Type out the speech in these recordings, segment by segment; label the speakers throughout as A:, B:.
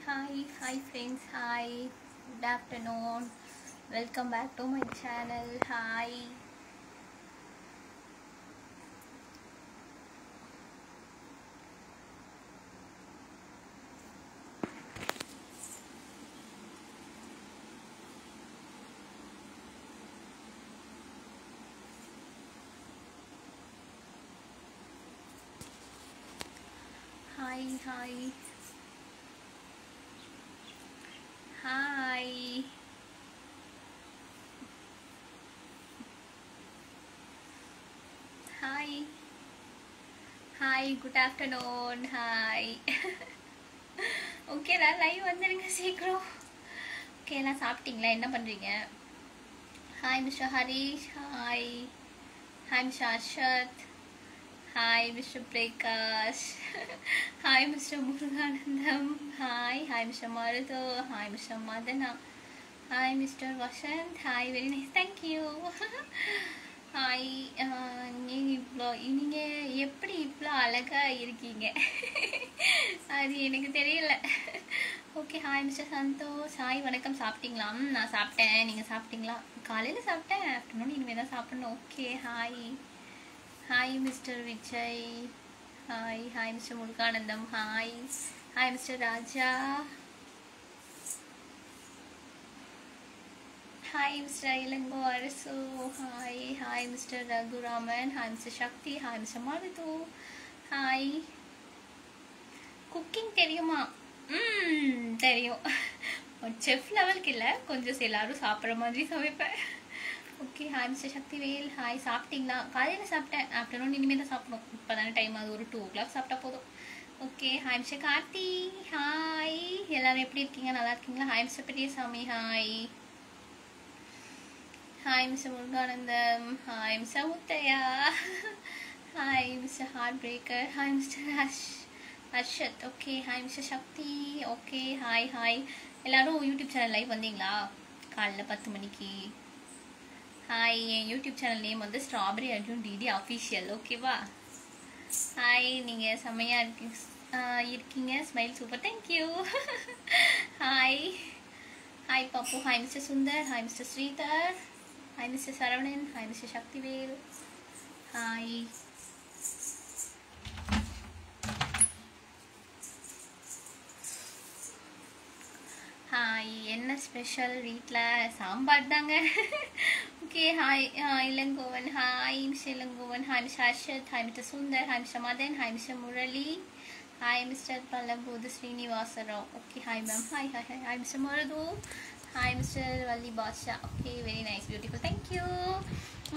A: Hi friends, hi, good afternoon, welcome back to my channel. Hi, hi, hi, hi, hi, good afternoon, hi. Okay, நான் live வந்துருங்க சீக்கிரம். Okay, நான் சாப்பிட்டீங்களா? என்ன பண்றீங்க? Hi, Mr. Harish. Hi, hi, Mr. Arshad. Hi, Mr. Prakash. Hi, Mr. Muruganandam. Hi, Mr. Marutho. Hi, Mr. Madana. Hi, Mr. Vasant. Hi, very nice. Thank you. Hi, நீங்கள் எப்படி இவ்வளோ அழகாக இருக்கீங்க? அது எனக்கு தெரியல. Okay, hi mister Santhosh. Hi, வணக்கம். சாப்பிட்டீங்களா? நான் சாப்பிட்டேன். நீங்கள் சாப்பிட்டீங்களா? காலையில் சாப்பிட்டேன், ஆஃப்டர்நூன் இனிமேல் தான் சாப்பிடணும். Okay, hi. Hi mister Vijay. Hi mister Muruganandam. Hi mister Raja. Hi, Mr. Ilango Arasu. Hi, Mr. Raguraman. Hi, Mr. Shakti. Hi, Mr. Maruthu. Hi. Cooking தெரியுமா? தெரியும். செஃப் லெவலுக்கு இல்லை, கொஞ்சம் எல்லாரும் சாப்பிட்ற மாதிரி சமைப்பேன். Okay, hi mister Sakthivel. Hi, சாப்பிட்டீங்களா? காலையில் சாப்பிட்டேன், ஆஃப்டர்நூன் இனிமேல் தான் சாப்பிடணும். இப்போ தானே டைம் ஆகுது, ஒரு 2 o'clock சாப்பிட்டா போதும். Okay, hi mister Karthi. Hi, எல்லாரும் எப்படி இருக்கீங்க? நல்லா இருக்கீங்களா? Hi mister Periyasamy. Hi, Mr. Muruganandam. Hi, Mr. Muttaya. Hi, Mr. Heartbreaker. Hi, Mr. Arshad. Okay, hi, Mr. Shakti. Okay, hi. எல்லாரும் யூடியூப் சேனல் லைவ் வந்தீங்களா? காலைல 10 மணிக்கு. ஹாய், என் யூடியூப் சேனல் நேம் வந்து ஸ்ட்ராபெரி அர்ஜுன் டிடி அஃபிஷியல். ஓகேவா? ஹாய், நீங்கள் செம்மையாக இருக்கீங்க. Smile super. தேங்க்யூ. ஹாய் பாப்பு. Hi mister Sundar. Hi mister Sridhar. Hi, Mr. Saravanan. Hi, Mr. Shaktivel. Hi. என்ன ஸ்பெஷல்? வீட்டில் சாம்பார் தாங்க. Okay, hi Ilangovan. Hi mister Ilangovan. Hi mister Arshad. Hi mister Sundar. Hi mister Madan. Hi mister Murali. Hi mister பல்லம்போது Srinivasarao. Okay, hi ma'am. Hi mister Marudhu. Hi mister Valli Basha. Okay, very nice, beautiful. Thank you.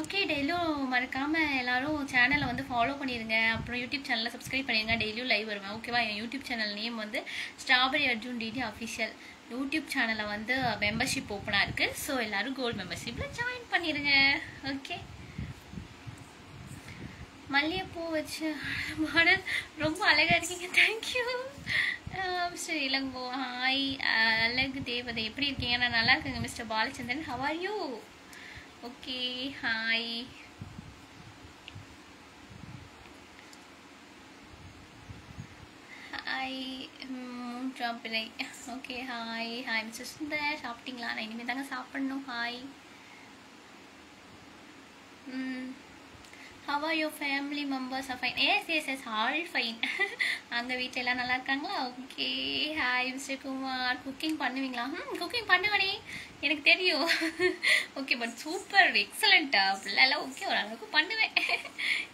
A: Okay, டெய்லியும் மறக்காமல் எல்லாரும் சேனலை வந்து follow பண்ணிடுங்க. அப்புறம் யூடியூப் சேனலில் சப்ஸ்கிரைப் பண்ணிடுங்க. டெய்லியும் லைவ் வருவேன். ஓகேவா? என் யூடியூப் சேனல் நேம் வந்து strawberry Arjun DD official. YouTube சேனலில் வந்து மெம்பர்ஷிப் ஓப்பனாக இருக்குது. ஸோ எல்லோரும் கோல்டு மெம்பர்ஷிப்பில் ஜாயின் பண்ணிடுங்க. ஓகே, மல்லிகைப்பூ வச்சு மாடல் ரொம்ப அழகாக இருக்கீங்க. Thank you mister Ilango. ஹாய், அழகு தேவதை. எப்படி இருக்கீங்க? நான் நல்லா இருக்கேங்க. Mister Balachandran. Have are you? Okay, hi. மூன்றாம் பிள்ளை. Okay, hi mister Sundar. சாப்பிட்டீங்களா? நான் இனிமேல் தாங்க சாப்பிட்ணும். Hi. How are your family members? Are fine? Yes, all fine. அங்கே வீட்டில் எல்லாம் நல்லா இருக்காங்களா? Okay, hi mister Kumar. Cooking பண்ணுவீங்களா? குக்கிங் பண்ணுவேனே, எனக்கு தெரியும். ஓகே, பட் சூப்பர் எக்ஸலண்ட்டா அப்படிலாம். ஓகே, ஓரளவுக்கு பண்ணுவேன்.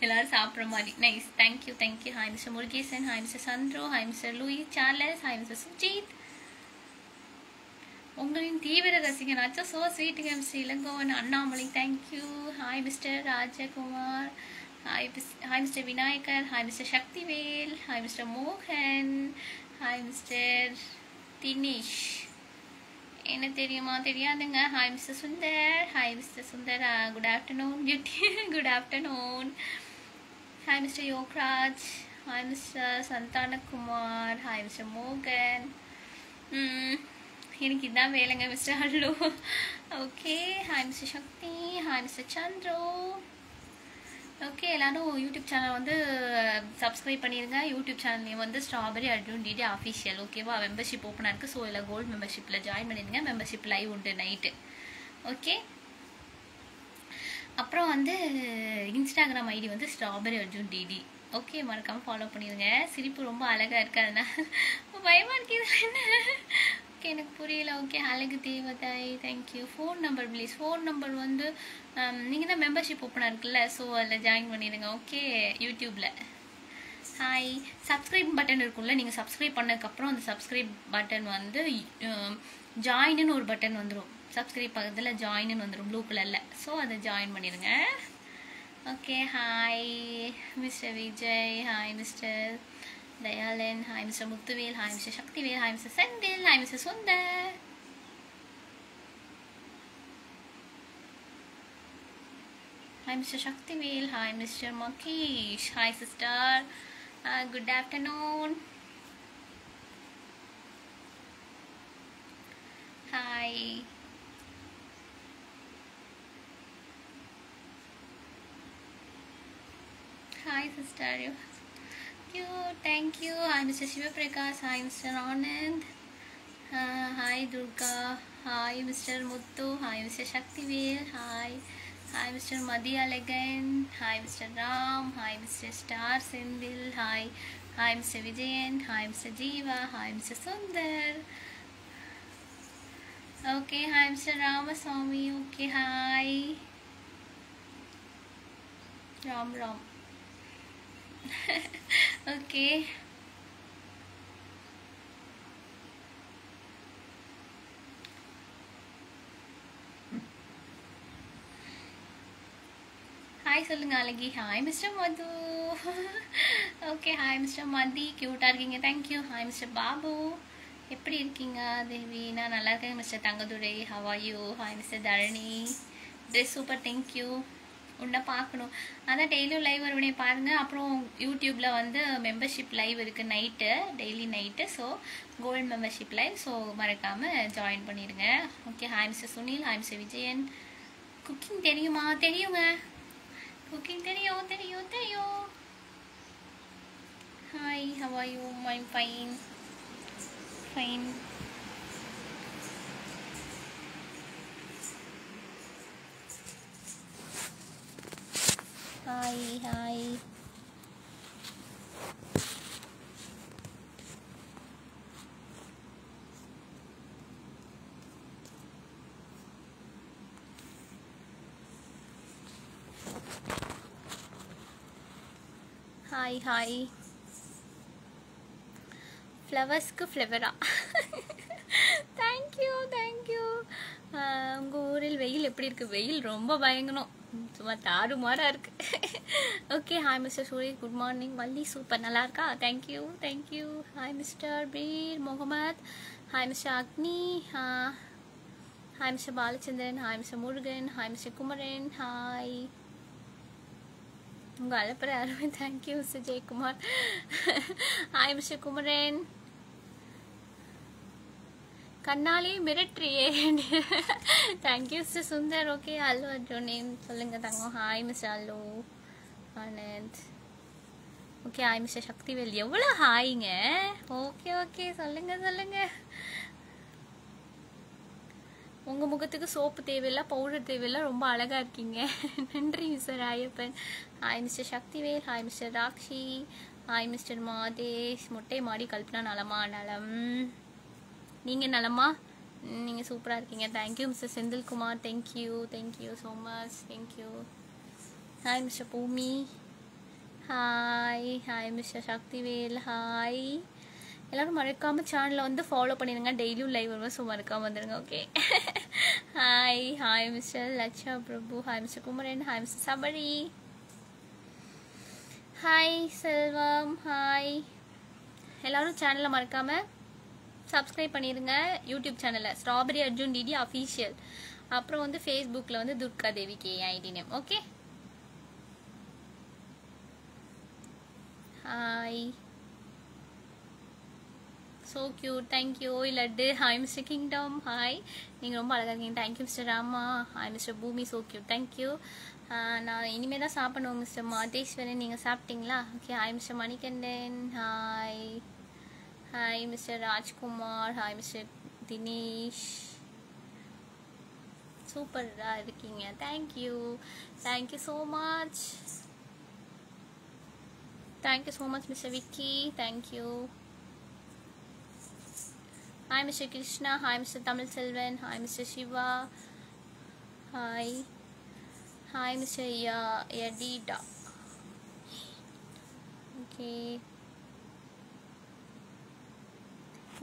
A: எல்லோரும் சாப்பிட்ற மாதிரி. Nice, thank you. Hi mister Murugesan. Hi mister Chandro. Hi mister Louis Charles. Hi mister Sujith. உங்களின் தீவிர ரசிகனாச்சும் ஸோ ஸ்வீட்டுங்க mister Ilangovan. Annamalai. Thank you. Hi mister Rajakumar. Hi mister Vinayagar. Hi mister Sakthivel. Hi mister மோகன். Hi mister Dinesh. என்ன தெரியுமா? தெரியாதுங்க. Hi mister Sundar. Hi mister Sundar. Good afternoon beauty. Good afternoon. Hi mister Yograj. Hi mister Santhanakumar. Hi mister மோகன். எனக்கு இதான் வேலைங்க mister hello. Okay, hi mister Sakthi. Hi mister Chandro. Okay, எல்லாரும் YouTube channel வந்து சப்ஸ்கிரைப் பண்ணிடுங்க. யூடியூப் சேனல் நேம் வந்து ஸ்ட்ராபெரி அர்ஜுன் டிடி அஃபிஷியல். ஓகேவா? Membership ஓப்பனாக இருக்குது. ஸோ இதில் கோல்டு மெம்பர்ஷிப்பில் ஜாயின் பண்ணிடுங்க. மெம்பர்ஷிப் லைவ் உண்டு நைட்டு. ஓகே, அப்புறம் வந்து இன்ஸ்டாகிராம் ஐடி வந்து ஸ்ட்ராபெரி அர்ஜுன் டிடி. ஓகே, மறக்காமல் ஃபாலோ பண்ணிடுங்க. சிரிப்பு ரொம்ப அழகாக இருக்குது, அதனால் பயமாக இருக்குது என்ன. ஓகே, எனக்கு புரியல. ஓகே, அழகு தேவதாய், thank you. Phone number please. Phone number வந்து நீங்கள் தான் மெம்பர்ஷிப் ஓப்பனாக இருக்குல்ல, ஸோ அதில் ஜாயின் பண்ணிடுங்க. ஓகே, யூடியூப்பில். ஹாய், சப்ஸ்கிரைப் பட்டன் இருக்கும்ல, நீங்கள் சப்ஸ்கிரைப் பண்ணதுக்கப்புறம் அந்த சப்ஸ்கிரைப் பட்டன் வந்து ஜாயின்னு ஒரு பட்டன் வந்துடும். சப்ஸ்கிரைப் பக்கத்தில் ஜாயின்னு வந்துடும் ப்ளூ கலரில். ஸோ அதை ஜாயின் பண்ணிடுங்க. Okay, hi mister Vijay, hi mister Dayalan, hi Mr. Muthuvel, hi Mr. Shaktivel, hi Mr. Sendil, hi Mr. Sundar. Hi Mr. Shaktivel, hi Mr. Makish, hi sister, good afternoon. Hi. Hi sister. Thank you. Hi Mr. Shiva Prakash, hi Mr. Anand, hi Durga, hi Mr. Muthu, hi Mr. Shaktivel, hi Mr. Madhya Legan, hi Mr. Ram, hi Mr. Star Sindil, hi Mr. Vijayan, hi Mr. Jeeva, hi Mr. Sundar. Okay, hi Mr. Ramaswamy. Okay, hi Ram. Okay, hi சொல்லுங்க அழகி. Hi mister மது. Okay, hi mister மதி, க்யூட்டாக இருக்கீங்க, thank you. Hi mister Babu, எப்படி இருக்கீங்க? தேவி, நான் நல்லா இருக்கேன். Mister Thangadurai, have are you? Hi mister Dharani, dress super, thank you. உன்னை பார்க்கணும், அதான் டெய்லியும் லைவ் வருவனே பாருங்கள். அப்புறம் யூடியூப்பில் வந்து மெம்பர்ஷிப் லைவ் இருக்குது night, daily night. So gold membership live, so மறக்காமல் ஜாயின் பண்ணிடுங்க. Okay, hi mister Sunil, hi mister Vijayan. Cooking தெரியுமா? தெரியுங்க, குக்கிங் தெரியும். Hi, how are you? I'm fine. Hi. Hi. ஃப்ளவர்ஸ்க்கு ஃப்ளவரா? தேங்க்யூ. உங்கள் ஊரில் வெயில் எப்படி இருக்குது? வெயில் ரொம்ப பயங்கரம், சும்மா தாறுமாறாக இருக்குது. Okay, hi mister Suri, good morning. Valli super, நல்லா இருக்கா? Thank you. Hi mister Peer Mohammed, hi mister Agni, hi mister Balachandran, hi mister Murugan, hi mister Kumaran, hi. உங்கள் அழைப்புற யாருமே. Thank you mister Jayakumar. Hi mister Kumaran. கண்ணாலே மிரட்ரியே. Thank you mister Sundar. Okay, Allu Arjun name சொல்லுங்க தங்கம். Hi mister Allu Anand. Okay, hi mister Sakthivel. எவ்வளோ ஹாய்ங்க. ஓகே, சொல்லுங்க. உங்கள் முகத்துக்கு சோப்பு தேவையில்லை, பவுடர் தேவையில்லை, ரொம்ப அழகாக இருக்கீங்க. நன்றி mister Ayyappan. Hi mister Sakthivel, hi mister Rakshi, hi mister Madhesh. மொட்டை மாடி கல்பனா நலமா? நலம். நீங்கள் நலமா? நீங்கள் சூப்பராக இருக்கீங்க. Thank you mister Senthilkumar. Thank you so much. Thank you. Hi mister Bhoomi. Hi mister Sakthivel. Hi. எல்லோரும் மறக்காமல் சேனலில் வந்து ஃபாலோ பண்ணிடுங்க, டெய்லியும் லைவ் வருவோம். ஸோ மறக்காமல் வந்துடுங்க. Okay, hi mister Laksha Prabhu, hi mister Kumaran, hi mister Sabari, hi Selvam. Hi. எல்லோரும் சேனலை மறக்காமல் சப்ஸ்கிரைப் பண்ணிடுங்க. யூடியூப் சேனலில் ஸ்ட்ராபெரி அர்ஜுன் டிடி அஃபீஷியல். அப்புறம் வந்து ஃபேஸ்புக்கில் வந்து Durga Devi K ID name. Okay, hi. So cute, thank you. Laddu, hi mister kingdom. Hi, நீங்கள் ரொம்ப அழகாக இருக்கீங்க. Thank you mister Rama. Hi mister Bhoomi, so cute, thank you. நான் இனிமேல் தான் சாப்பிடணும் மிஸ்டர் மாதேஸ்வரன். நீங்கள் சாப்பிட்டீங்களா? Okay. Hi mister Manikandan. Hi hi mister Rajkumar. Hi mister Dinesh. சூப்பராக இருக்கீங்க. Thank you thank you so much. Thank you so much mister Vicky. Thank you. Hi mister Krishna. Hi mister Tamil Selvan. Hi mister Siva. Hi hi mister யடீடா. Okay.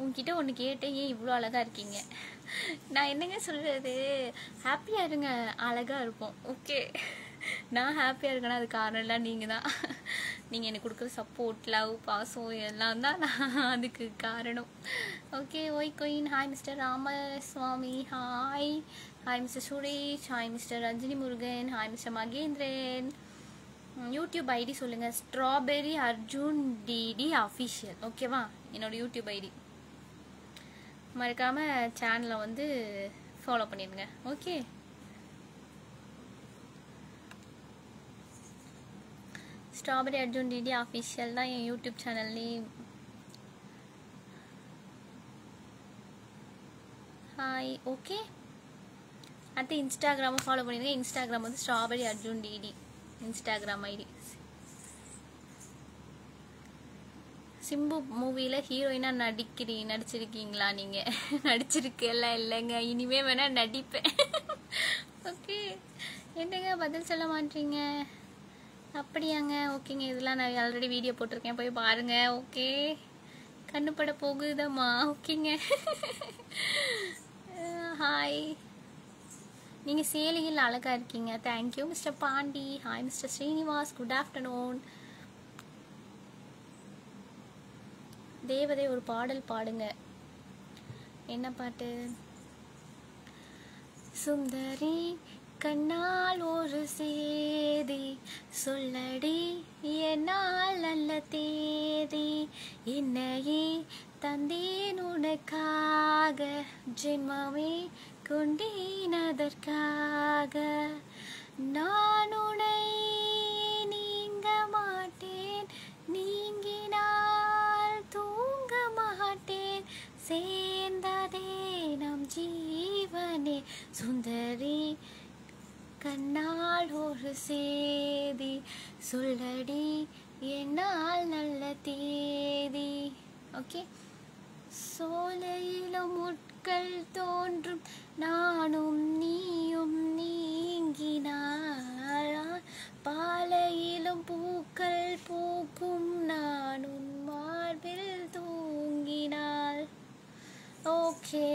A: உங்ககிட்ட ஒன்று கேட்டேன், ஏன் இவ்வளோ அழகாக இருக்கீங்க? நான் என்னங்க சொல்கிறது, ஹாப்பியாக இருங்க, அழகாக இருப்போம். ஓகே. நான் ஹாப்பியாக இருக்கேன்னா அது காரணம் இல்லை, நீங்கள் தான். நீங்கள் எனக்கு கொடுக்குற சப்போர்ட், லவ், பாசம் எல்லாம் தான் நான் அதுக்கு காரணம். ஓகே. ஒய் கொயின். Hi mister Ramaswamy. Hi hi mister Suresh. Hi mister Ranjini Murugan. Hi mister Mahendran. YouTube ID சொல்லுங்கள். Strawberry Arjun DD official. ஓகேவா? என்னோட யூடியூப் ஐடி. மறக்காமல் சேனலை வந்து ஃபாலோ பண்ணிடுங்க. Okay. Strawberry Arjun DD official தான் என் YouTube channel name. Hi. Okay. அடுத்து இன்ஸ்டாகிராமை ஃபாலோ பண்ணிடுங்க. இன்ஸ்டாகிராம் வந்து strawberry Arjun DD Instagram ID. Simbu மூவியில் ஹீரோயினாக நடிச்சிருக்கீங்களா? நீங்கள் நடிச்சிருக்கெல்லாம் இல்லைங்க, இனிமே வேணால் நடிப்பேன். ஓகே. என்னங்க பதில் சொல்ல மாட்டீங்க? அப்படியாங்க? ஓகேங்க. இதெல்லாம் நான் ஆல்ரெடி வீடியோ போட்டிருக்கேன், போய் பாருங்க. ஓகே. கண்ணுப்பட போகுதம்மா. ஓகேங்க. ஹாய். நீங்கள் சேலையில் அழகாக இருக்கீங்க. Thank you mister Pandi. Hi mister Srinivas. Good afternoon. தேவதை ஒரு பாடல் பாடுங்க. என்ன பாட்டு? சுந்தரி கண்ணால் ஒரு சேதி சொல்லடி, என்னால் நல்ல தேதி என்னையே தந்தேன் உனக்காக, ஜென்மமே கொண்டேனதற்காக, நான் உன்னை நீங்க மாட்டேன், நீங்கினால் தூங்க மாட்டேன், சேர்ந்ததே நம் ஜீவனே, சுந்தரி கண்ணால் ஒரு சேதி சொல்லடி, என்னால் நல்ல தேதி. ஓகே. சோலையிலும் முட்கள் தோன்றும், நானும் நீயும் நீங்கினாள், பாலையிலும் பூக்கள் பூக்கும், நானும் மார்பில் தூங்கினாள். ஓகே.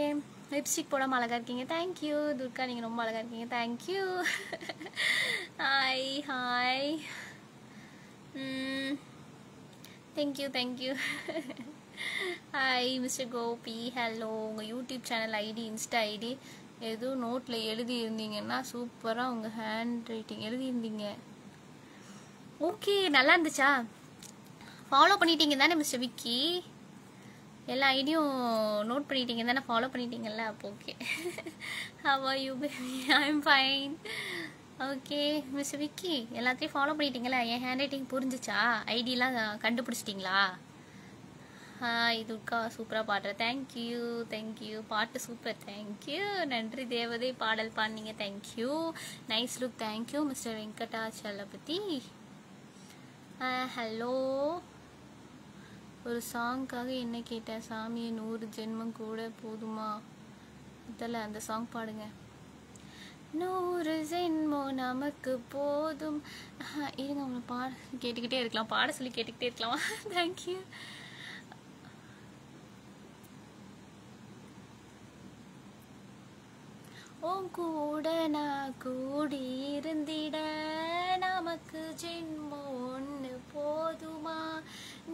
A: லிப்ஸ்டிக் போடாமல் அழகாக இருக்கீங்க. தேங்க்யூ துர்கா. நீங்கள் ரொம்ப அழகாக இருக்கீங்க. Thank you. Hi hi. Thank you thank you. Hi mister Gopi. Hello. உங்கள் YouTube channel ID, insta ID எதுவும் நோட்டில் எழுதியிருந்தீங்கன்னா சூப்பராக உங்கள் ஹேண்ட் ரைட்டிங் எழுதியிருந்தீங்க. ஓகே. நல்லா இருந்துச்சா? ஃபாலோ பண்ணிட்டீங்க தானே மிஸ்டர் விக்கி? எல்லா ஐடியும் நோட் பண்ணிட்டீங்க தானே? ஃபாலோ பண்ணிட்டீங்கல்ல? அப்போ okay. Have are you baby? I am fine. Okay mister Vicky, எல்லாத்தையும் ஃபாலோ பண்ணிட்டீங்களா? என் ஹேண்ட் ரைட்டிங் புரிஞ்சிச்சா? ஐடியெலாம் கண்டுபிடிச்சிட்டிங்களா? ஹாய் துர்கா, சூப்பராக பாடுற. Thank you thank you. பாட்டு சூப்பர். தேங்க்யூ. நன்றி தேவதை. பாடல் பாடினீங்க. Thank you. Nice look. Thank you mister Venkatachalapathy. Hello. ஒரு சாங்க்காக என்ன கேட்டேன்? சாமியை 100 ஜென்மம் கூட போதுமா? அதில் அந்த சாங் பாடுங்க. 100 ஜென்மம் நமக்கு போதும். இருங்க, உங்களை பாட கேட்டுக்கிட்டே இருக்கலாம், பாட சொல்லி கேட்டுக்கிட்டே இருக்கலாம். தேங்க்யூ. உன் கூட நான் கூடி இருந்திட, நமக்கு ஜென்மம் ஒன்று போதுமா?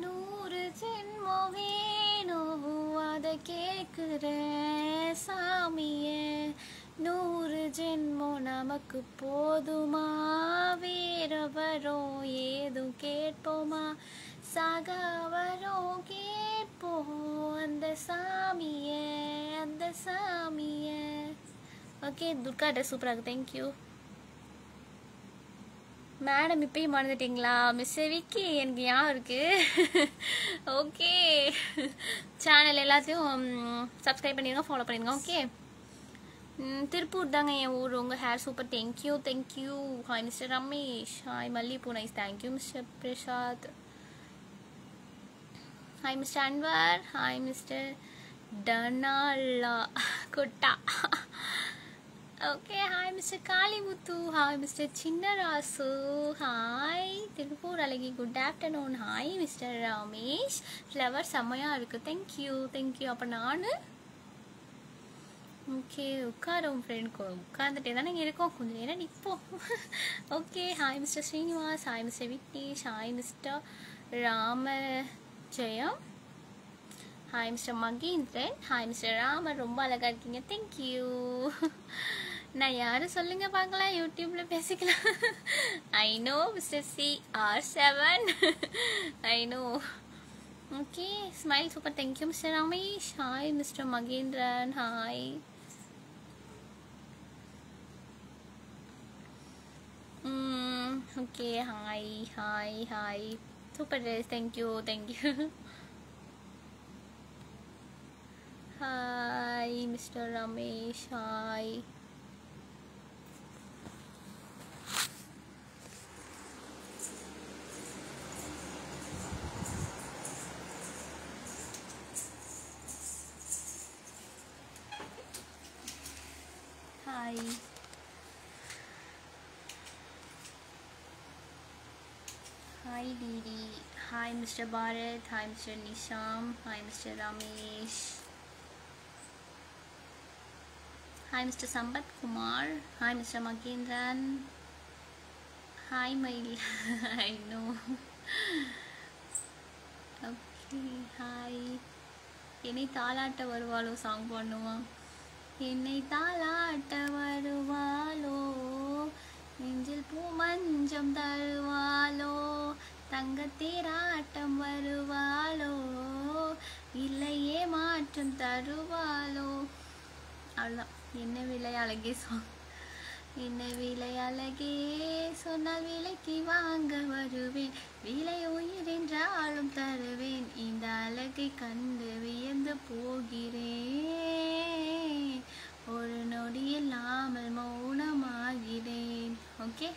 A: 100 ஜென்மம் வேணும், அதை கேட்குற சாமிய. 100 ஜென்மம் நமக்கு போதுமா? வேற வரோம் ஏதும் கேட்போமா? சாக வரோம் கேட்போம் அந்த சாமிய, அந்த சாமிய. ஓகே துர்கா ட்ரெஸ் சூப்பராக இருக்கு. தேங்க்யூ. மேடம் இப்பயும் மறந்துட்டீங்களா? மிஸ் விக்கி எனக்கு ஞாபகம் இருக்கு. ஓகே, சேனல் எல்லாத்தையும் சப்ஸ்கிரைப் பண்ணிடுங்க, ஃபாலோ பண்ணிடுங்க. ஓகே, திருப்பூர் தாங்க என் ஊர். உங்கள் hair super, thank you thank you. Hi mister Ramesh. Hi மல்லிப்பூ nice, thank you mister Prasad. Hi mister Anwar. Hi mister டனாலா கொட்டா. Okay, hi mister Kalimuthu. Hi mister Chinnarasu. Hi Tiruppur அழகி, good afternoon. Hi mister Ramesh. Flower செம்மையாக இருக்குது, தேங்க்யூ தேங்க்யூ. அப்போ நான் ஓகே உட்காரோம் ஃப்ரெண்ட், உட்காந்துட்டே தானே இருக்கோம், கொஞ்சம் நேரம் நிற்போம். Okay, hi mister Srinivas. Hi mister Vignesh. Hi mister Rama Jayam. Hi mister Mahendran. Hi mister Ramar, ரொம்ப அழகாக இருக்கீங்க, தேங்க்யூ. நான் யாரும் சொல்லுங்க பார்க்கலாம், யூடியூப்ல பேசிக்கலாம். I know mister CR7. I know. Okay, smile super, thank you mister Ramesh. Hi mister Mahendran. Hi. Okay, hi hi hi, super dress, thank you thank you. Hi mister Ramesh. Hi. Hi. Hi DD. Hi mister Bharath. Hi mister Nisham. Hi mister Ramesh. Hi mister Sampath Kumar. Hi mister Mahendran. Hi Mayil. I know. Okay, hi. என்னை தாளாட்ட வருவாளோ song பண்ணுவான். என்னை தாளாட்ட வருவாளோ, நெஞ்சில் பூ மஞ்சம் தருவாளோ, தங்கத்தேராட்டம் வருவாளோ, இல்லையே மாற்றம் தருவாளோ. அவ்வளோதான். என்ன விலை அழகே சாங். என்ன விலை அழகே, சொன்னால் விலைக்கு வாங்க வருவேன், விலை உயிர் என்றாலும் தருவேன், இந்த அழகை கண்டு வியந்து போகிறேன், ஒரு நொடி இல்லாமல் மௌனமாகிறேன். ஓகே,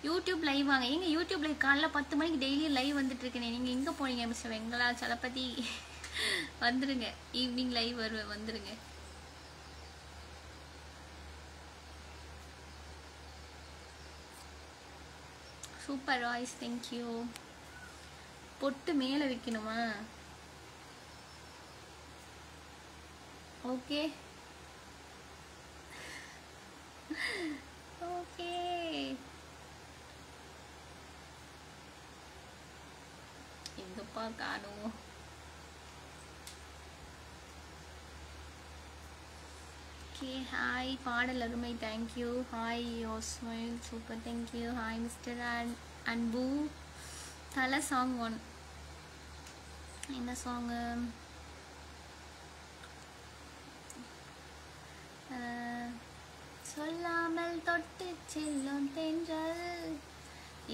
A: யூடியூப் லைவ் வாங்க. எங்க யூடியூப் லைவ் காலைல 10 மணிக்கு டெய்லி லைவ் வந்துட்டு இருக்கேன். நீங்க எங்க போனீங்க மிஸ்டர் வெங்கலா சலபதி? வந்துருங்க, ஈவினிங் லைவ் வருவேன், வந்துருங்க. Super voice, thank you. பொட்டு மேலே வைக்கணுமா? Okay okay. எங்கப்பா காணும்? Okay, hi. பாடல் அருமை, thank you. Hi your smile super, thank you. Hi mister அன்பு. தலை சாங் 1 என்ன சாங்கு? சொல்லாமல் தொட்டு செல்லும் தென்றல்,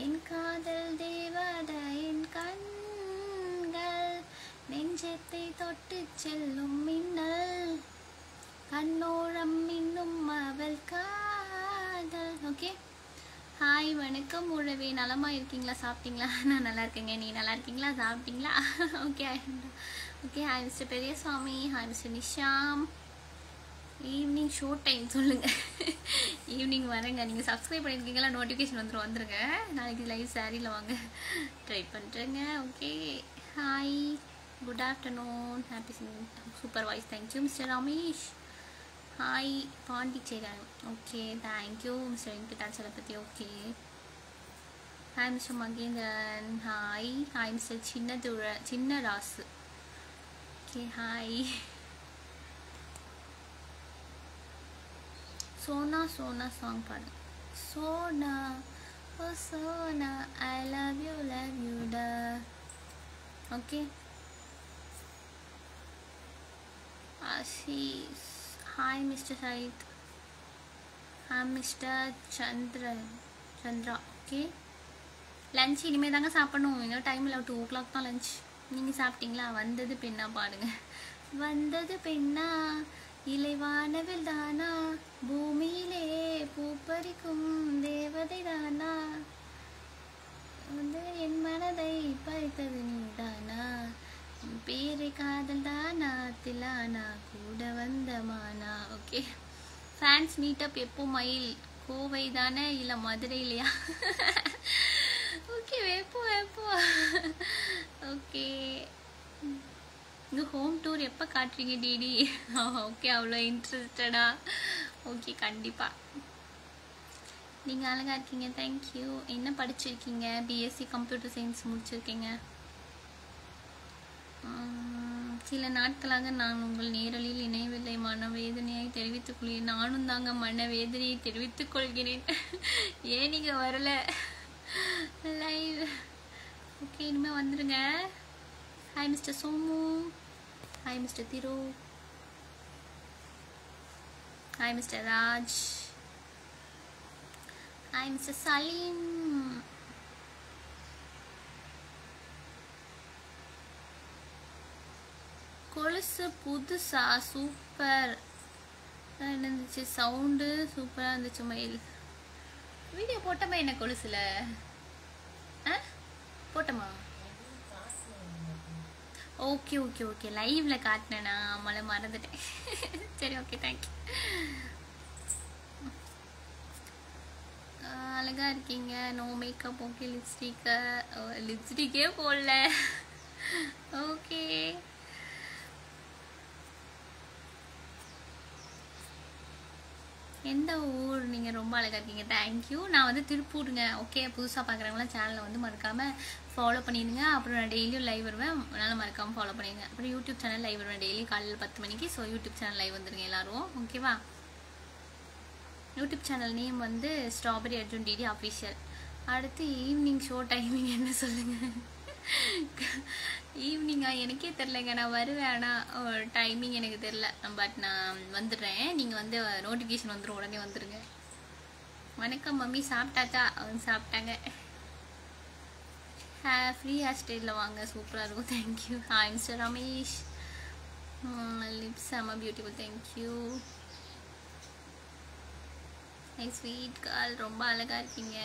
A: என் காதல் தேவதையின் கண்கள், நெஞ்சத்தை தொட்டு செல்லும் மின்னல், கண்ணோரம் இன்னும் அவள் காதல். ஓகே, ஹாய் வணக்கம் உழவே, நலமா இருக்கீங்களா? சாப்பிட்டீங்களா? நான் நல்லா இருக்கேங்க, நீ நல்லா இருக்கீங்களா? சாப்பிட்டீங்களா? Okay okay. Hi mister Periyasamy. Hi mister Neesham. Evening show time சொல்லுங்கள். ஈவினிங் வரேங்க. நீங்கள் சப்ஸ்கிரைப் பண்ணியிருக்கீங்களா? நோட்டிஃபிகேஷன் வந்துருங்க. நாளைக்கு லைவ் சாரியில் வாங்க, ட்ரை பண்ணுறேங்க. Okay, hi, good afternoon. Happy super voice, thank you mister Ramesh. Hi Pondicheran. Okay, thank you mister Venkatachalapathy. Okay, hi mister Mahendran. Hi. Hi mister Chinna Rasu. Okay, hi. Sona Sona song பாடு. Sona oh Sona, I love you டா. Okay, Ashish. Hi mister Sayeed. Mister Chandra. Okay, lunch இனிமேல் தாங்க சாப்பிடணும். இன்னும் time இல்லை, 2 o'clock தான் lunch. நீங்கள் சாப்பிட்டீங்களா? வந்தது பெண்ணா பாடுங்க. வந்தது பெண்ணா இலைவானவில் தானா, பூமியிலே பூப்பறிக்கும் தேவதை தானா, வந்து என் மனதை பறித்தது நீதானா, பேரை காதல் தானா திலானா கூட வந்த மானா. ஓகே, ஃபேன்ஸ் மீட்டப் எப்போ மயில்? கோவை தானே, இல்லை மதுரை இல்லையா? ஓகே, வைப்போம். ஓகே, இங்கே ஹோம் டூர் எப்போ காட்டுறீங்க டிடி? ஓகே, அவ்வளோ இன்ட்ரெஸ்டடா? ஓகே, கண்டிப்பாக. நீங்கள் அழகாக இருக்கீங்க, தேங்க்யூ. என்ன படிச்சிருக்கீங்க? பிஎஸ்சி கம்ப்யூட்டர் சயின்ஸ் முடிச்சிருக்கீங்க. சில நாட்களாக நான் உங்கள் நேரலில் இணையவில்லை, மனவேதனையை தெரிவித்துக் கொள்கிறேன். நானும் தாங்க மனவேதனையை தெரிவித்துக் கொள்கிறேன். ஏன் நீங்கள் வரல லைவ்? ஓகே, இனிமேல் வந்துடுங்க. Hi mister Somu, hi mister Thiru, hi mister Raj, hi mister Salim. கொலுசு புதுசா? சூப்பர் இருந்துச்சு, சவுண்டு சூப்பராக இருந்துச்சு. மயில் வீடியோ போட்டோமா என்ன கொலுசுல? போட்டோமா? ஓகே, லைவ்ல காட்டினேனா? மழை மறந்துட்டேன். சரி, ஓகே, தேங்க்யூ. அழகா இருக்கீங்க. No makeup. ஓகே, லிப்ஸ்டிக்கே போடல. ஓகே, எந்த ஊர்? நீங்கள் ரொம்ப அழகாக இருக்கீங்க, தேங்க்யூ. நான் வந்து திருப்பூருங்க. ஓகே, புதுசாக பார்க்குறவங்களாம் சேனலை வந்து மறக்காமல் ஃபாலோ பண்ணிடுங்க. அப்புறம் நான் டெய்லியும் லைவ் வருவேன், அதனால் மறக்காமல் ஃபாலோ பண்ணிடுங்க. அப்புறம் யூடியூப் சேனல் லைவ் வருவேன் டெய்லி காலையில் 10 மணிக்கு. ஸோ யூடியூப் சேனல் லைவ் வந்துடுங்க எல்லோரும், ஓகேவா? யூடியூப் சேனல் நேம் வந்து ஸ்ட்ராபெரி அர்ஜுன் டிடி அஃபிஷியல். அடுத்து ஈவினிங் ஷோ டைமிங் என்ன சொல்லுங்கள்? ஈவினிங்கா? எனக்கே தெரிலங்க, நான் வருவேன். ஆனால் டைமிங் எனக்கு தெரில, பட் நான் வந்துடுறேன். நீங்கள் வந்து நோட்டிஃபிகேஷன் வந்துடும், உடனே வந்துடுங்க. வணக்கம் மம்மி, சாப்பிட்டாச்சா? அவங்க சாப்பிட்டாங்க. ஃப்ரீ ஹேர் ஸ்டைலில் வாங்க, சூப்பராக இருக்கும், thank you. Hi mister Ramesh, lips செம்ம பியூட்டிஃபுல், தேங்க்யூ. ஐ ஸ்வீட் கால், ரொம்ப அழகாக இருக்கீங்க,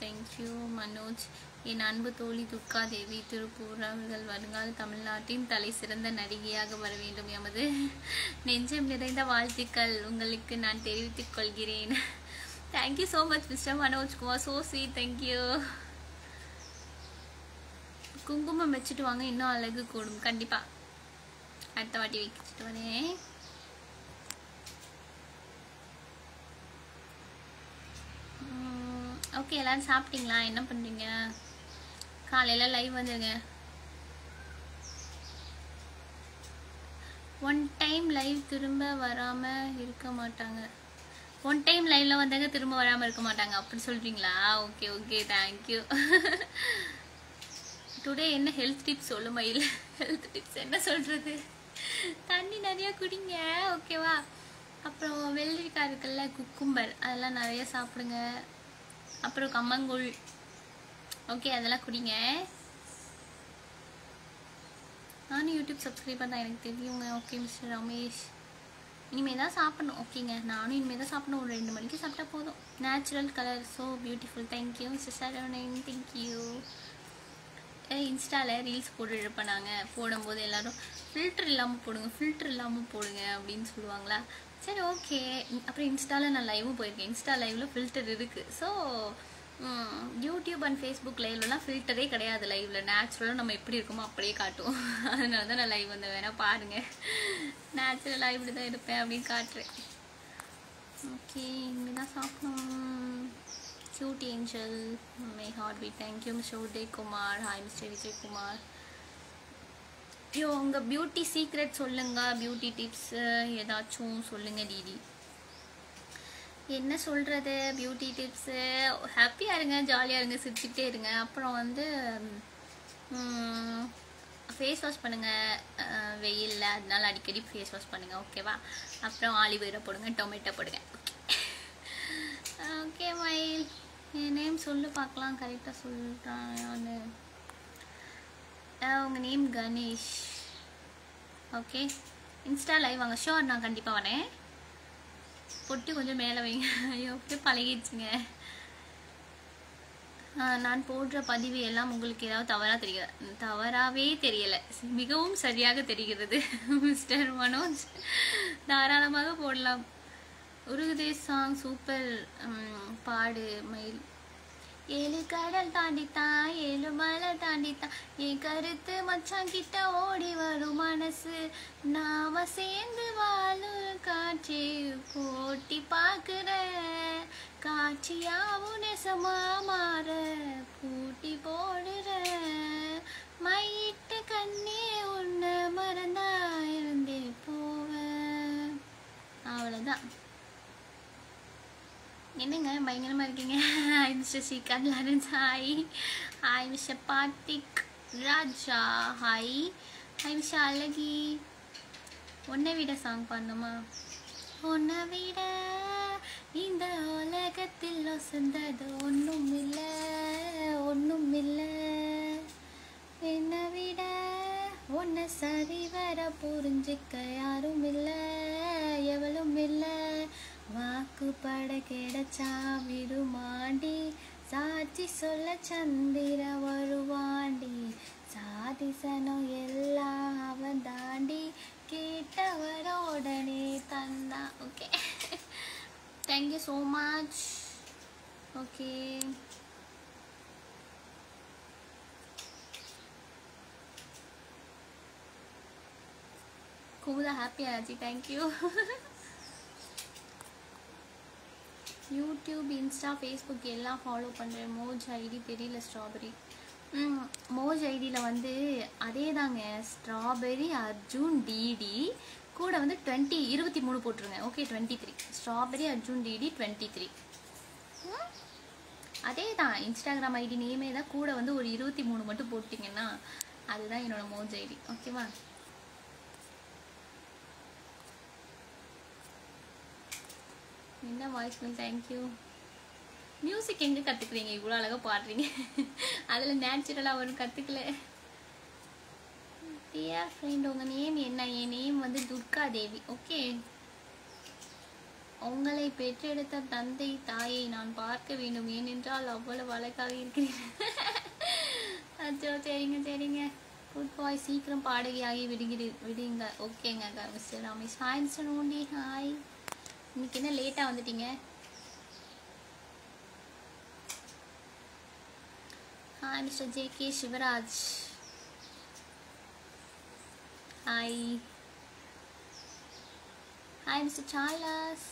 A: தேங்க்யூ. மனோஜ், என் அன்பு தோழி துர்காதேவி திருப்பூர் அவர்கள் வருங்கால தமிழ்நாட்டின் தலை சிறந்த நடிகையாக வர வேண்டும், எமது நெஞ்சம் நிறைந்த வாழ்த்துக்கள் உங்களுக்கு நான் தெரிவித்துக் கொள்கிறேன். Thank you so much mister Manoj Kumar, so sweet, thank you. குங்குமம் வச்சுட்டு வாங்க, இன்னும் அழகு கூடும். கண்டிப்பாக அடுத்த வாட்டி வச்சுட்டு வரேன். ஓகே, எல்லாரும் சாப்பிட்டீங்களா? என்ன பண்ணுறீங்க? காலையில் லைவ் வந்துடுங்க. ஒன் டைம் லைவ் திரும்ப வராமல் இருக்க மாட்டாங்க. ஒன் டைம் லைவ்ல வந்தாங்க திரும்ப வராமல் இருக்க மாட்டாங்க, அப்படி சொல்கிறீங்களா? Okay, thank you. டுடே என்ன ஹெல்த் டிப்ஸ் சொல்லு மயில்? ஹெல்த் டிப்ஸ் என்ன சொல்கிறது? தண்ணி நிறையா குடிங்க, ஓகேவா? அப்புறம் வெள்ளரிக்காய் இருக்குல்ல, குக்கும்பர், அதெல்லாம் நிறைய சாப்பிடுங்க. அப்புறம் கம்மங்கூழ், ஓகே, அதெல்லாம் குடிங்க. நானும் யூடியூப் சப்ஸ்கிரைபர் தான், எனக்கு தெரியுங்க. ஓகே மிஸ்டர் ரமேஷ், இனிமேல் தான் சாப்பிடணும். ஓகேங்க, நானும் இனிமேல் தான் சாப்பிடணும். ஒரு 2 மணிக்கு சாப்பிட்டா போதும். Natural colour, so beautiful, thank you mister Saravanan, thank you. இன்ஸ்டாவில் ரீல்ஸ் போட்டுருப்பேன் நாங்கள். போடும்போது எல்லோரும் ஃபில்டர் இல்லாமல் போடுங்க அப்படின்னு சொல்லுவாங்களா? சரி, ஓகே. அப்புறம் இன்ஸ்டாவில் நான் லைவும் போயிருக்கேன். இன்ஸ்டா லைவில் ஃபில்டர் இருக்குது. ஸோ யூடியூப் அண்ட் ஃபேஸ்புக் லைவ்லலாம் ஃபில்டரே கிடையாது. லைவில் நேச்சுரலாக நம்ம எப்படி இருக்கோமோ அப்படியே காட்டும். அதனால தான் நான் லைவ் வந்து வேணால் பாருங்கள். நேச்சுரலாக இப்படி தான் இருப்பேன் அப்படின்னு காட்டுறேன். ஓகே, இனிமேல் தான் சாப்பிடணும். Cute angel, my heart beat, thank you mister Udayakumar. Hi mister Vijayakumar. உங்கள் பியூட்டி சீக்ரெட் சொல்லுங்கள், பியூட்டி டிப்ஸ் ஏதாச்சும் சொல்லுங்கள் டிடி. என்ன சொல்கிறது? பியூட்டி டிப்ஸு, ஹாப்பியாக இருங்க, ஜாலியாக இருங்க, சிரிச்சுக்கிட்டே இருங்க. அப்புறம் வந்து ஃபேஸ் வாஷ் பண்ணுங்கள் வெயிலில், அதனால அடிக்கடி ஃபேஸ் வாஷ் பண்ணுங்கள், ஓகேவா? அப்புறம் ஆலிவ் ஆயில் போடுங்க, டொமேட்டோ போடுங்க, ஓகே. ஓகே மயில், என் நேம் சொல்லு பார்க்கலாம், கரெக்டாக சொல்லிட்டான் நான். உங்கள் name Ganesh. Okay, Insta live வாங்க. ஷோர், நான் கண்டிப்பாக வரேன். பொட்டி கொஞ்சம் மேலே வைங்க. ஐயோ, அப்படியே பழகிடுச்சுங்க. நான் போடுற பதிவு எல்லாம் உங்களுக்கு ஏதாவது தவறாகவே தெரியலை, மிகவும் சரியாக தெரிகிறது. மிஸ்டர் மனோஜ், தாராளமாக போடலாம். உருகுதே சாங் சூப்பர், பாடு மயில். 7 கடல் தாண்டித்தான் 7 மலை தாண்டித்தான் என் கருத்து மச்சான் கிட்ட ஓடி வரும் மனசு. நாம சேர்ந்து வாழும் காட்சி போட்டி பார்க்குற காட்சியாவும் நெசமா மாற பூட்டி போடுற மையிட்ட கண்ணே உன்னை மறந்தா இருந்தே போவ. அவ்வளோதான். என்னங்க பயங்கரமாக இருக்கீங்க. Hi mister Srikanth Lawrence. Hi mister Pathik Raja. Hi mister அழகி. உன்னை விட சாங் பாடணுமா? உன்னை விட இந்த உலகத்தில் வசந்தது ஒன்றும் இல்லை, என்னை விட உன்னை சரிவர புரிஞ்சுக்க யாரும் இல்லை, எவளும் இல்லை. வாக்குப்பட கிடைச்சா விடுமாண்டி, சாட்சி சொல்ல சந்திர வருவாண்டி, சாதிசனம் எல்லாம் அவன் தாண்டி, கேட்டவரோடனே தந்தா. Okay, thank you so much. Okay, Kumudha happy ஆச்சு. தேங்க்யூ. யூடியூப், இன்ஸ்டா, ஃபேஸ்புக் எல்லாம் ஃபாலோ பண்ணுறேன். மோஜ் ஐடி தெரியல. ஸ்ட்ராபெரி மோஜ் ஐடியில் வந்து அதே தாங்க, ஸ்ட்ராபெரி அர்ஜுன் டிடி கூட வந்து 23 போட்டுருங்க. ஓகே, 23 ஸ்ட்ராபெரி அர்ஜுன் டிடி 23 அதே தான். இன்ஸ்டாகிராம் ஐடி நேமே தான், கூட வந்து ஒரு 23 மட்டும் போட்டிங்கன்னா அதுதான் என்னோட மோஜ் ஐடி. ஓகேவா? என்ன வாய்ஸ் மெயில். தேங்க்யூ. மியூசிக் எங்கே கற்றுக்குறீங்க? இவ்வளோ அழகாக பாடுறீங்க. அதில் நேச்சுரலாக ஒன்றும் கற்றுக்கல. டியர் ஃப்ரெண்ட், உங்கள் நேம் என்ன? என் நேம் வந்து துர்கா தேவி. ஓகே, உங்களை பெற்றெடுத்த தந்தை தாயை நான் பார்க்க வேண்டும், ஏனென்றால் அவ்வளவு அழகாக இருக்கிறேன். அச்சோ, சரிங்க. குட் பாய், சீக்கிரம் பாடகியாகி விடுங்க. ஓகேங்க mister Ramesh. Hi mister Nondi. Hi. இன்னைக்கு என்ன லேட்டாக வந்துட்டீங்க? Hi mister J K. Sivaraj. Hi mister Charles.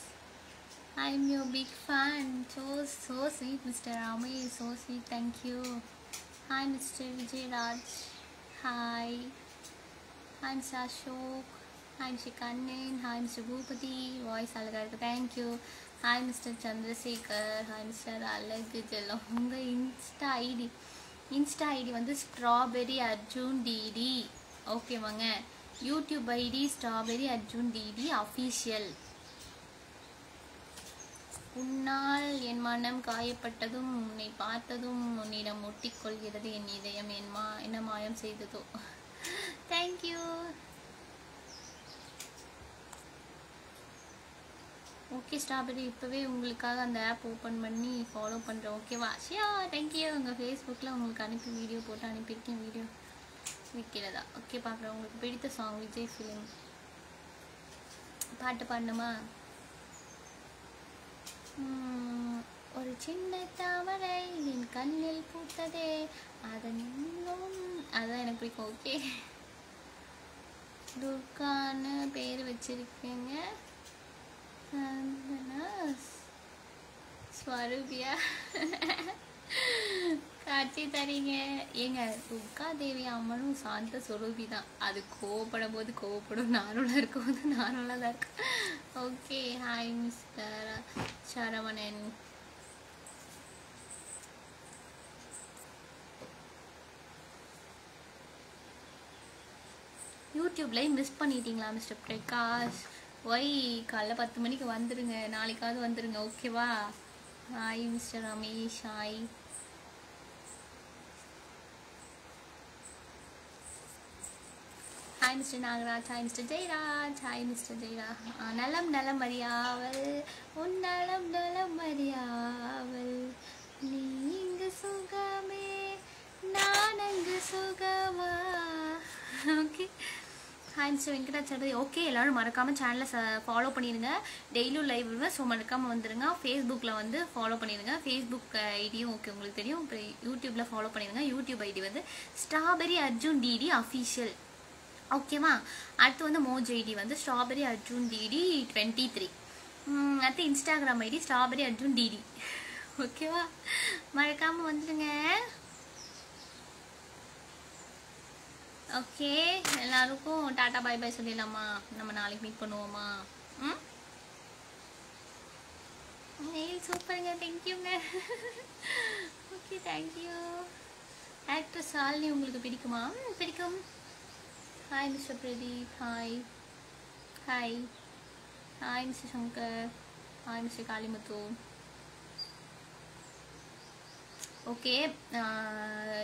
A: I'm your big fan. So sweet, Mr. Ramesh. So sweet. Thank you. Hi, Mr. Vijay Raj. Hi, Mr. Ashok. Hi, Mr. Kannan. Hi, Mr. Bhupati. Voice alaga. Thank you. Hi, Mr. Chandrasekhar. Hi, Mr. Alagu Jellam. Unga Insta ID வந்து Strawberry Arjun DD. Okay வாங்க. YouTube ID Strawberry Arjun DD official. உன்னால் என் மனம் காயப்பட்டதும் உன்னை பார்த்ததும் உன்னிடம் ஒட்டிக்கொள்கிறது என் இதயம், என்ன மாயம் செய்ததோ. தேங்க்யூ. ஓகே ஸ்ட்ராபெரி, இப்போவே உங்களுக்காக அந்த ஆப் ஓப்பன் பண்ணி ஃபாலோ பண்ணுறேன். ஓகேவா? ஷியா, தேங்க்யூ. உங்கள் ஃபேஸ்புக்கில் உங்களுக்கு அனுப்பி வீடியோ போட்டு அனுப்பியிருக்கேன். வீடியோ விற்கிறதா? ஓகே, பார்க்குறேன். உங்களுக்கு பிடித்த சாங் விஜய் ஃபிலிம் பாட்டு பாடணுமா? ஒரு சின்ன தாமரை என் கண்ணில் பூத்ததே அதன் அதான் எனக்கு பிடிக்கும். ஓகே, துர்கான்னு பேர் வச்சிருக்கேங்க. ஸ்வரூபியா காட்சி தரீங்க. ஏங்க, துர்கா தேவி அம்மனும் சாந்த ஸ்வரூபி தான். அது கோவப்படும் போது கோவப்படும், நார்மலாக இருக்கும் போது நார்மலாக தான் இருக்கும். Okay, hi mister Saravanan. யூடியூப்லேயே மிஸ் பண்ணிட்டீங்களா மிஸ்டர் பிரகாஷ்? ஒய், காலைல 10 மணிக்கு வந்துடுங்க, நாளைக்காவது வந்துடுங்க. ஓகேவா? Hi mister Ramesh. Hi. Hi mister Nagaraj. Hi mister Jayaraj. Hi mister Jayaraj. நலம் நலம் அறியாவல் உன் நலம் நலம் அறியாவல் நீ இங்கு சுகமே நான் அங்கு சுகமா. Okay. Hi mister Venkatachalapathy. Okay, எல்லோரும் மறக்காமல் சேனலை ஃபாலோ பண்ணிடுங்க. டெய்லியும் லைவ் விடுவேன், ஸோ மறக்காமல் வந்துடுங்க. ஃபேஸ்புக்கில் வந்து ஃபாலோ பண்ணிடுங்க. ஃபேஸ்புக் ஐடியும் ஓகே உங்களுக்கு தெரியும். அப்புறம் யூடியூப்பில் ஃபாலோ பண்ணிடுங்க. யூடியூப் ஐடி வந்து ஸ்ட்ராபெரி அர்ஜுன் டிடி அஃபீஷியல். ஓகேவா? அடுத்து வந்து மோஜ் ஐடி வந்து ஸ்ட்ராபெரி அர்ஜுன் டிடி 23. அடுத்து Instagram ID strawberry Arjun DD. ஓகேவா? மறக்காமல் வந்துடுங்க. ஓகே, எல்லாருக்கும் டாட்டா பாய் பாய் சொல்லிடலாமா? நம்ம நாளைக்கு மீட் பண்ணுவோமா? நெயில் சூப்பருங்க, தேங்க்யூங்க. Okay, thank you. ஆக்டர் சாலினி உங்களுக்கு பிடிக்குமா? பிடிக்கும். Hi mister Pradeep. Hi. Hi. Hi mister Shankar. Hi mister Kalimuthu. Okay,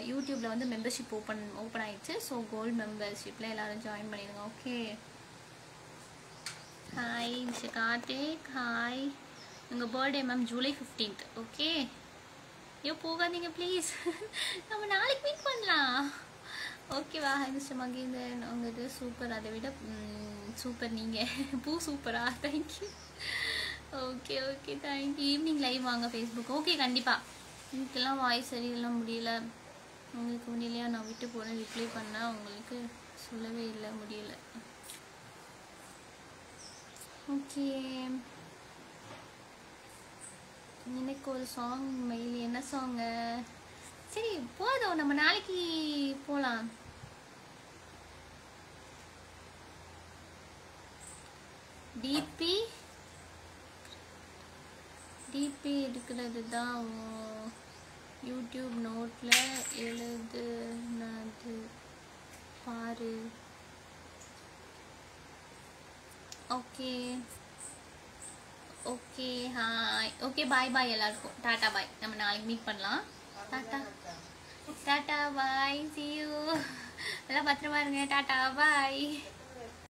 A: யூடியூப்பில் வந்து மெம்பர்ஷிப் ஓப்பன் ஆயிடுச்சு. ஸோ கோல்டு மெம்பர்ஷிப்பில் எல்லோரும் ஜாயின் பண்ணிடுங்க. Okay. Hi mister Karthik. Hi. உங்கள் birthday ma'am July 15th. Okay, ஐயோ போகாதீங்க ப்ளீஸ். நம்ம நாளைக்கு மீட் பண்ணலாம். ஓகேவா? Hi mister Mahendran. உங்கள் இது சூப்பர், அதை விட சூப்பர் நீங்கள். பூ சூப்பரா? Thank you. Okay okay, thank you. Evening live வாங்க ஃபேஸ்புக். ஓகே, கண்டிப்பாக. இதுக்கெல்லாம் வாய்ஸ் சரியில்லாம் முடியல. உங்களுக்கு முடியலையா? நான் விட்டு போகிறேன், ரிப்ளை பண்ணால் உங்களுக்கு சொல்லவே இல்லை, முடியல. ஓகே, எனக்கு ஒரு சாங் மெயில். என்ன சாங்கு? சரி போதும், நம்ம நாளைக்கு போகலாம். டிபி எடுக்கிறது தான் யூடியூப் நோட்டில் எழுதுனது பாரு. Okay okay, hi. ஓகே, பாய் பாய் எல்லாருக்கும். டாட்டா பாய். நம்ம நாளைக்கு மீட் பண்ணலாம். Tata tata bye. see you. எல்லாம் பத்திரமா இருங்க. டாட்டா பாய்.